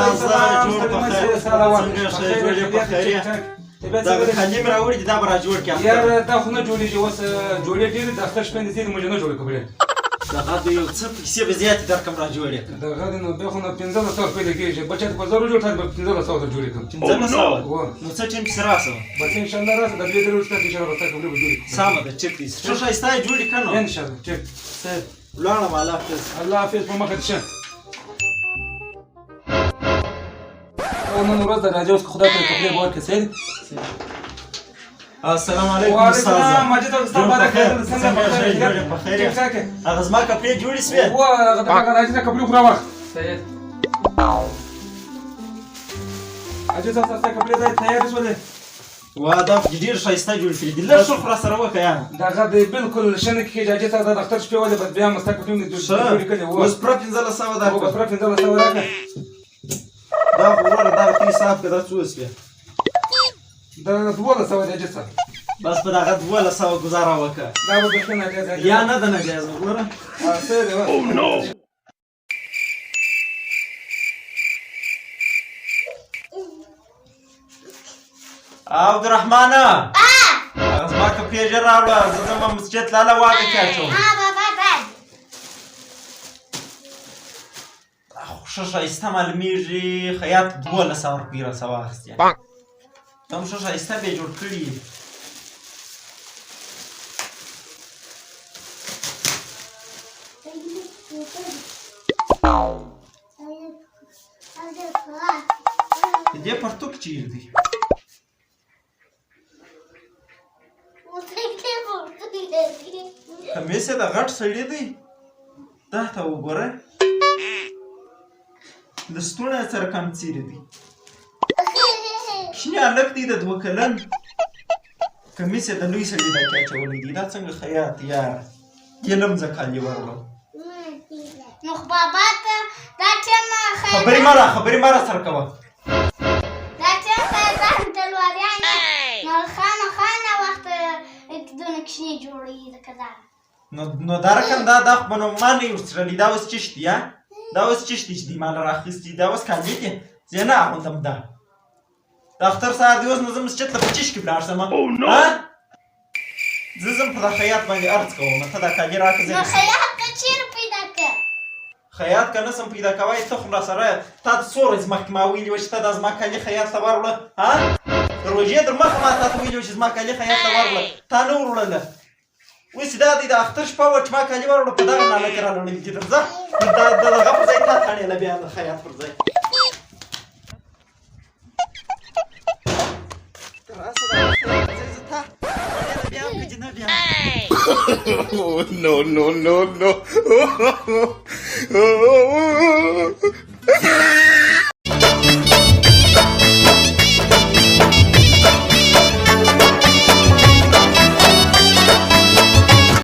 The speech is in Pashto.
راځه جوړ په خیر څنګه شه جوړې په خیر دا خاني مرا وړي دا برا جوړ کړه یار دا خو نه جوړیږي اوس جوړې ډېرې د اختر شپې دې موږ نه جوړې کړې دغه د یو څه پیسې به زیاتې درکم را جوړې کړه دغه نو به خو نه 1500 روپۍ لګېږي بچا ته په زرو جوړ ته 1500 ته جوړې کړم 1500 نو څه ټیم سره سره بس ان شاء الله راځه د دې درو څخه ان شاء الله راځه کوم به جوړې سامه ده چپلیس څه شایسته جوړې کړنو ان شاء الله چک لاړه الله حافظ الله حافظ په مخه شه او نن ورځ د راځي اوس خدای ته کپړې ورکړه سید السلام علیکم استاد وعلیکم ماجد استاد مبارک څنګه په خیر هغه زما کپړې جوړې سوې و هغه د راځي د کپړې خو راوخ سید اجازه تاسو ته کپړې ځای تیار شولې وا دا ډېر شایسته جوړ کړی دي لږ شکر سره وکړه یا دغه د بالکل شنه کې اجازه ته د اختر شپې ولې بد بیا مستقیم جوړ کړي اوس پر 1500 دا اوس پر 1500 راکړه دا ورور دا په حساب کې دا څه وسوي دا 1200 دی اجازه بس په دغه 1200 گزاره وکړه دا به څنګه اجازه یا نه ده ناجایز وګوره او نو عبدالرحمن هغه زما کپړې ژر راوړه زه زما مسجد لاله واګه کې اچوم ښه ښایسته معلومیږي خیاط 1200 روپۍ راڅه واخیستې دا هم ښه ښایسته به یې جوړ کړي د دې پرتوک چیرې دی کمیس یې د غټ سړي دی دا ته وګوره د ستونی سره کم څیرې دی شنې هلک دی د 2 کلن کمیس یې د لوی سړي دا کې اچولی دی دا څنګه خیاط یاره یې لمځه کالي ورغلم نو خو بابا ته دا ټیم خبرې مه راسره کوه دا ټیم ځان تلواریان نو خانه وخت دونه کښنې جوړوي ځکه دا نو دا رقم دا خو به نو ما نه یې ورڅرلي دا اوس چشتي دا اوس چشتي چې دی ما له راخیستي دا اوس کالي دي زه یې نه اغوندم دا د اختر سهار دی اوس نو زه مسجد ته په چش کې ولاړ شم زه ځم په دا خیاط باندې عرض کوم ته دا کالي راکړه نو خیاط که چیرې پیدا کړه خیاط که نسم پیدا کوی ته خو راسره تا ته څو ورځې مخکې ما ویلي وه چې ته دا زما کالي خیاط ته وروړه د روژې در مخه ما تا ته ویلي وه چې زما کالي خیاط ته وروړه تا نه وروړله اوس دا دی د اختر شپه وه چې ما کالي وروړه په دغه ناله کې رالوړل دي درځه د دغه پر ځای تا تاڼېله بیا د خیاط پر ځای Oh, no.